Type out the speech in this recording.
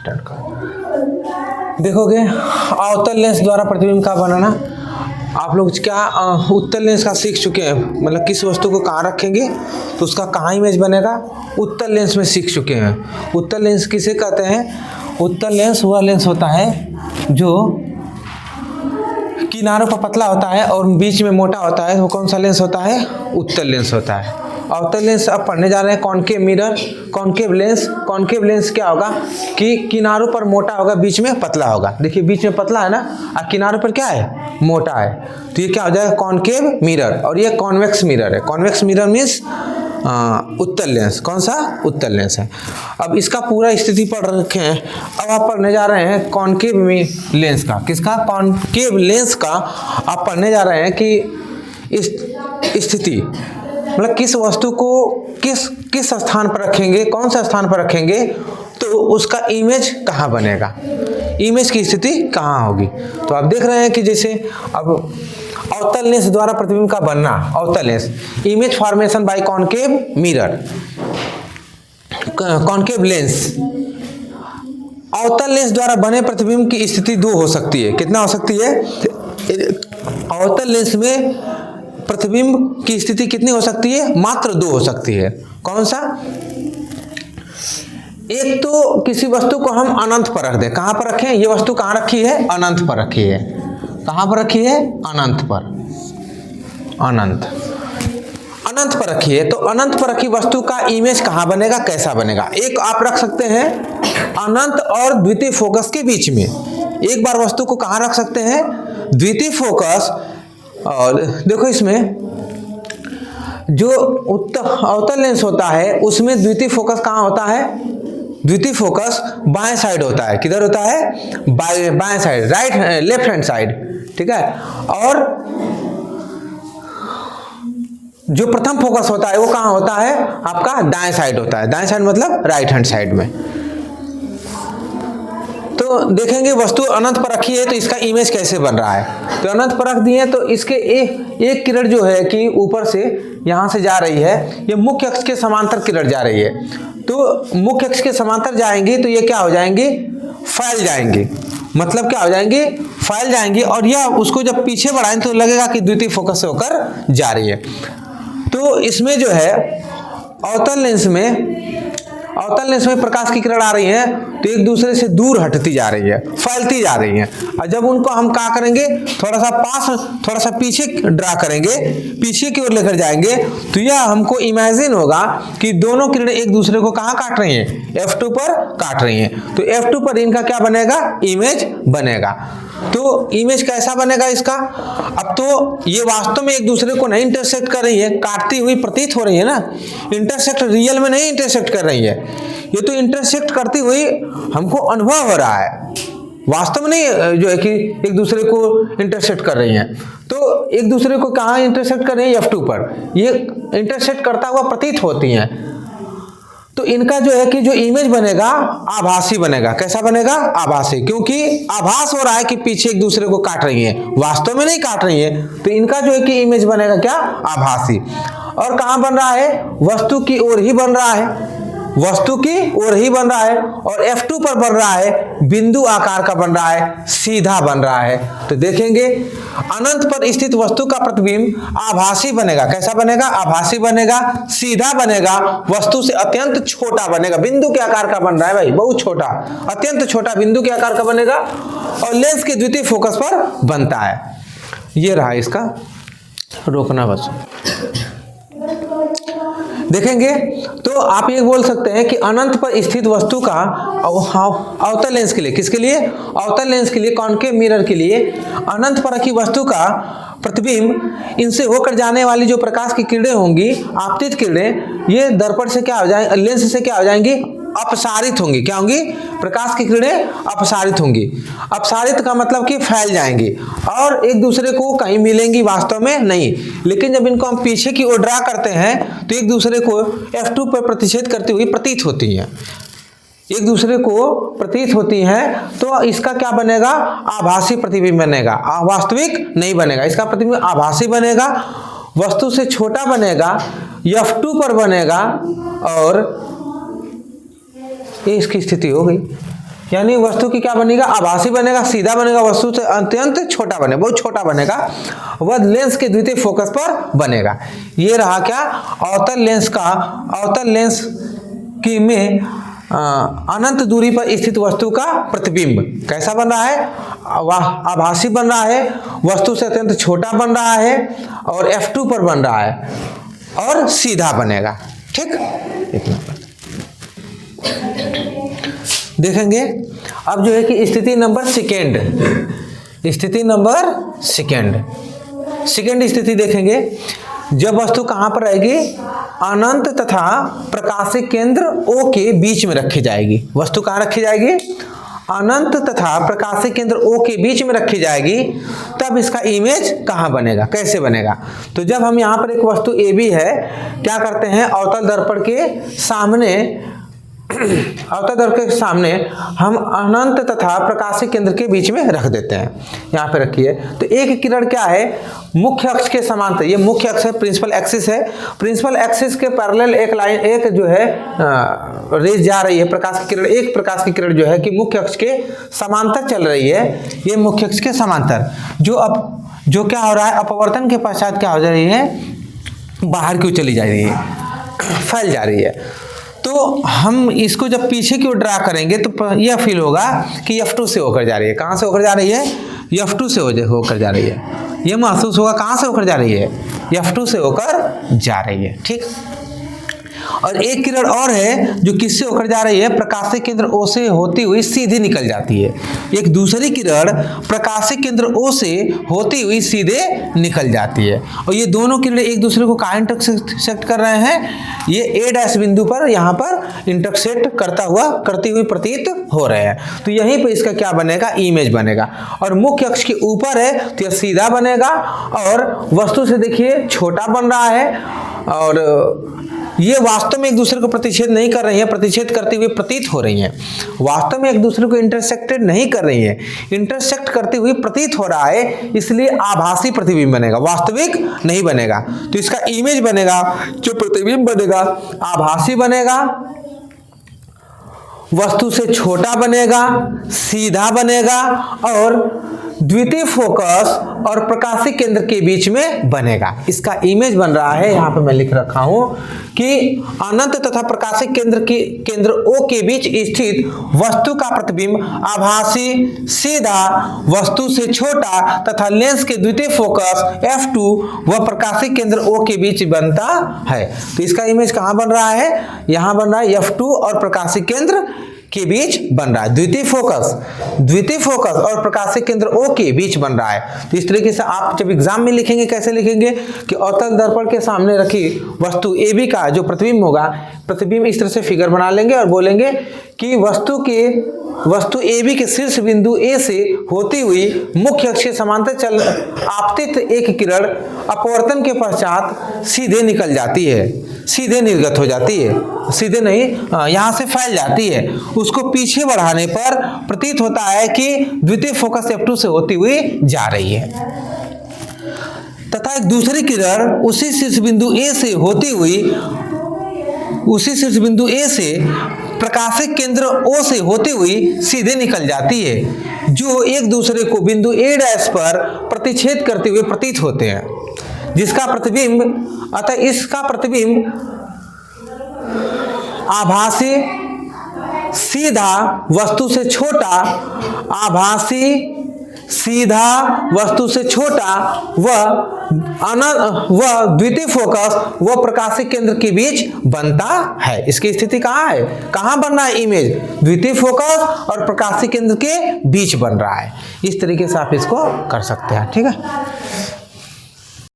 Start कर। देखोगे अवतल लेंस द्वारा प्रतिबिंब का बनाना, आप लोग क्या उत्तल लेंस का सीख चुके हैं, मतलब किस वस्तु को कहाँ रखेंगे तो उसका कहाँ इमेज बनेगा, उत्तल लेंस में सीख चुके हैं। उत्तल लेंस किसे कहते हैं? उत्तल लेंस वह लेंस होता है जो किनारों पर पतला होता है और बीच में मोटा होता है, वो कौन सा लेंस होता है? उत्तल लेंस होता है। अवतल लेंस अब पढ़ने जा रहे हैं concave mirror, concave lens. Concave lens क्या होगा कि किनारों पर मोटा होगा, बीच में पतला होगा। देखिए बीच में पतला है ना, और किनारों पर क्या है? मोटा है। तो ये क्या हो जाएगा? Concave mirror. और ये कॉन्वेक्स मिरर है। कॉन्वेक्स मिरर मीन्स उत्तल लेंस। कौन सा? उत्तल लेंस है। अब इसका पूरा स्थिति पढ़ रखे हैं, अब आप पढ़ने जा रहे हैं कॉनकेव लेंस का। किसका? कॉनकेव लेंस का आप पढ़ने जा रहे हैं कि इस स्थिति, मतलब किस वस्तु को किस स्थान पर रखेंगे, कौन सा स्थान पर रखेंगे तो उसका इमेज कहाँ बनेगा, इमेज की स्थिति कहाँ होगी। तो आप देख रहे हैं कि जैसे अब अवतल लेंस द्वारा प्रतिबिंब का बनना, अवतल lens, image formation by concave mirror, concave lens. अवतल लेंस द्वारा बने प्रतिबिंब की स्थिति दो हो सकती है। कितना हो सकती है? अवतल लेंस में प्रतिबिंब की स्थिति कितनी हो सकती है? मात्र दो हो सकती है। कौन सा? एक तो किसी वस्तु को हम अनंत पर रख दें। कहां पर रखें? ये वस्तु कहां रखी है? अनंत पर रखी है। कहां पर रखी है? अनंत पर। अनंत पर रखी है। तो अनंत पर रखी वस्तु का इमेज कहां बनेगा, कैसा बनेगा? एक आप रख सकते हैं अनंत और द्वितीय फोकस के बीच में। एक बार वस्तु को कहां रख सकते हैं? द्वितीय फोकस। और देखो इसमें जो अवतल लेंस होता है उसमें द्वितीय फोकस कहाँ होता है? द्वितीय फोकस बाएं साइड होता है। किधर होता है? बाएं side, right left hand side, ठीक है। और जो प्रथम फोकस होता है वो कहाँ होता है? आपका दाएं साइड होता है। दाएं साइड मतलब राइट हैंड साइड में। तो देखेंगे वस्तु अनंत पर रखी है तो इसका इमेज कैसे बन रहा है। तो अनंत पर रख दिए तो इसके एक किरण जो है कि ऊपर से यहाँ से जा रही है, ये मुख्य अक्ष के समांतर किरण जा रही है। तो मुख्य अक्ष के समांतर जाएंगी तो ये क्या हो जाएंगी? फैल जाएंगी। मतलब क्या हो जाएंगी? फैल जाएंगी। और यह उसको जब पीछे बढ़ाएंगे तो लगेगा कि द्वितीय फोकस से होकर जा रही है। तो इसमें जो है अवतल लेंस में प्रकाश की किरण आ रही है तो एक दूसरे से दूर हटती जा रही है, फैलती जा रही है। और जब उनको हम क्या करेंगे? थोड़ा सा पास, थोड़ा सा पीछे ड्रा करेंगे, पीछे की ओर लेकर जाएंगे तो यह हमको इमेजिन होगा कि दोनों किरणें एक दूसरे को कहाँ काट रही हैं? F2 पर काट रही हैं। तो F2 पर इनका क्या बनेगा? इमेज बनेगा। तो इमेज कैसा बनेगा इसका? अब तो ये वास्तव में एक दूसरे को नहीं इंटरसेक्ट कर रही है, काटती हुई प्रतीत हो रही है ना। इंटरसेक्ट रियल में नहीं इंटरसेक्ट कर रही है, ये तो इंटरसेक्ट करती हुई हमको अनुभव हो रहा है, वास्तव में नहीं जो है कि एक दूसरे को इंटरसेक्ट कर रही हैं। तो एक दूसरे को कहाँ इंटरसेक्ट कर रही है? F2 पर। ये इंटरसेक्ट करता हुआ प्रतीत होती हैं। तो इनका जो है कि जो इमेज बनेगा आभासी बनेगा। कैसा बनेगा? आभासी। क्योंकि आभास हो रहा है कि पीछे एक दूसरे को काट रही है, वास्तव में नहीं काट रही है। तो इनका जो है कि इमेज बनेगा क्या? आभासी। और कहां बन रहा है? वस्तु की ओर ही बन रहा है, वस्तु की ओर ही बन रहा है। और F2 पर बन रहा है बिंदु आकार का बन रहा है, सीधा बन रहा है। तो देखेंगे अनंत पर स्थित वस्तु का प्रतिबिंब आभासी बनेगा। कैसा बनेगा? आभासी बनेगा, सीधा बनेगा, वस्तु से अत्यंत छोटा बनेगा। बिंदु के आकार का बन रहा है भाई, बहुत छोटा, अत्यंत छोटा बिंदु के आकार का बनेगा और लेंस के द्वितीय फोकस पर बनता है। ये रहा इसका, रोकना बस। देखेंगे तो आप ये बोल सकते हैं कि अनंत पर स्थित वस्तु का अवतल लेंस के लिए, किसके लिए? अवतल लेंस के लिए, कॉनकेव मिरर के लिए अनंत पर रखी वस्तु का प्रतिबिंब, इनसे होकर जाने वाली जो प्रकाश की किरणें होंगी, आपतित किरणें, ये दर्पण से क्या हो जाएंगे? लेंस से क्या हो जाएंगी? अपसारित होंगी। क्या होंगी? प्रकाश की किरणें अपसारित होंगी। अपसारित का मतलब कि फैल जाएंगी और एक दूसरे को कहीं मिलेंगी, वास्तव में नहीं। लेकिन जब इनको हम पीछे की ओर ड्रा करते हैं तो एक दूसरे को F2 पर प्रतिच्छेद करती हुई प्रतीत होती हैं, एक दूसरे को प्रतीत होती हैं। तो इसका क्या बनेगा? आभासी प्रतिबिंब बनेगा, वास्तविक नहीं बनेगा। इसका प्रतिबिंब आभासी बनेगा, वस्तु से छोटा बनेगा, F2 पर बनेगा और ये इसकी स्थिति हो गई। यानी वस्तु की क्या बनेगा, आभासी बनेगा, सीधा बनेगा, वस्तु से अत्यंत छोटा बनेगा, बहुत छोटा बनेगा, वह लेंस के द्वितीय फोकस पर बनेगा। ये रहा क्या, अवतल लेंस का, अवतल लेंस की में अनंत दूरी पर स्थित वस्तु का प्रतिबिंब कैसा बन रहा है, वह आभासी बन रहा है, वस्तु से अत्यंत छोटा बन रहा है और F2 पर बन रहा है और सीधा बनेगा। ठीक, इतना देखेंगे। अब जो है कि स्थिति नंबर सेकेंड, स्थिति नंबर सेकेंड स्थिति देखेंगे। जब वस्तु कहां पर रहेगी, अनंत तथा प्रकाशिक केंद्र O के बीच में रखी जाएगी। वस्तु कहां रखी जाएगी, अनंत तथा प्रकाशिक केंद्र O के बीच में रखी जाएगी। तब इसका इमेज कहां बनेगा, कैसे बनेगा। तो जब हम यहां पर एक वस्तु AB है, क्या करते हैं, अवतल दर्पण के सामने, अवतल दर्पण के सामने हम अनंत तथा प्रकाशिक केंद्र के बीच में रख देते हैं। यहाँ पे रखिए, तो एक किरण क्या है, मुख्य अक्ष के समांतर, ये मुख्य अक्ष है, प्रिंसिपल एक्सिस है, प्रिंसिपल एक्सिस के पैरेलल एक लाइन, एक जो है रेज जा रही है, प्रकाश की किरण, एक प्रकाश की किरण जो है कि मुख्य अक्ष के समांतर चल रही है। ये मुख्य अक्ष के समांतर जो क्या हो रहा है, अपवर्तन के पश्चात क्या हो जा रही है, बाहर क्यों चली जा रही है, फैल जा रही है। तो हम इसको जब पीछे की ओर ड्रा करेंगे तो यह फील होगा कि F2 से होकर जा रही है। कहाँ से होकर जा रही है, F2 से होकर जा रही है। यह महसूस होगा, कहाँ से होकर जा रही है, F2 से होकर जा रही है। ठीक, और एक किरण और है जो किससे होकर जा रही है, प्रकाशिक केंद्र O से होती हुई सीधे निकल जाती है। एक दूसरी किरण प्रकाशिक केंद्र O से होती हुई सीधे निकल जाती है, और ये दोनों किरणें एक दूसरे को कहाँ इंटरसेक्ट कर रहे हैं, ये A' बिंदु पर, यहाँ पर इंटरसेक्ट करती हुई प्रतीत हो रहे हैं। तो यहीं पर इसका क्या बनेगा, इमेज बनेगा। और मुख्य अक्ष के ऊपर है तो यह सीधा बनेगा, और वस्तु से देखिए छोटा बन रहा है, और ये वास्तव में एक दूसरे को प्रतिच्छेद नहीं कर रही है, प्रतिच्छेद करती हुई प्रतीत हो रही हैं। वास्तव में एक दूसरे को इंटरसेक्टेड नहीं कर रही है, इंटरसेक्ट करती हुई प्रतीत हो रहा है, इसलिए आभासी प्रतिबिंब बनेगा, वास्तविक नहीं बनेगा। तो इसका इमेज बनेगा, जो प्रतिबिंब बनेगा आभासी बनेगा, वस्तु से छोटा बनेगा, सीधा बनेगा, और द्वितीय फोकस और प्रकाशिक केंद्र के बीच में बनेगा। इसका इमेज बन रहा है, यहाँ पे मैं लिख रखा हूं कि अनंत तथा प्रकाशिक केंद्र O के बीच स्थित वस्तु का प्रतिबिंब आभासी, सीधा, वस्तु से छोटा तथा लेंस के द्वितीय फोकस F2 व प्रकाशिक केंद्र O के बीच बनता है। तो इसका इमेज कहाँ बन रहा है, यहाँ बन रहा है F2 और प्रकाशिक केंद्र के बीच बन रहा है। द्वितीय फोकस और प्रकाशिक केंद्र O के बीच बन रहा है। तो इस तरीके से आप जब एग्जाम में लिखेंगे, कैसे लिखेंगे कि अवतल दर्पण के सामने रखी वस्तु AB का जो प्रतिबिंब होगा, प्रतिबिंब इस तरह से फिगर बना लेंगे और बोलेंगे कि वस्तु AB के शीर्ष बिंदु A से होती हुई मुख्य अक्ष के समांतर आपतित एक किरण अपवर्तन के पश्चात सीधे निकल जाती है, सीधे निर्गत हो जाती है, सीधे नहीं, यहां से फैल जाती है। उसको पीछे बढ़ाने पर प्रतीत होता है कि द्वितीय फोकस F2 से होती हुई जा रही है, तथा एक दूसरी किरण उसी शीर्ष बिंदु A से होती हुई, उसी शीर्ष बिंदु A से प्रकाशिक केंद्र O से होती हुई सीधे निकल जाती है, जो एक दूसरे को बिंदु A' पर प्रतिच्छेद करते हुए प्रतीत होते हैं, जिसका प्रतिबिंब, अतः इसका प्रतिबिंब आभासी, सीधा, वस्तु से छोटा, आभासी, सीधा, वस्तु से छोटा व द्वितीय फोकस व प्रकाशिक केंद्र के बीच बनता है। इसकी स्थिति कहाँ है, कहाँ बन रहा है इमेज, द्वितीय फोकस और प्रकाशिक केंद्र के बीच बन रहा है। इस तरीके से आप इसको कर सकते हैं। ठीक है।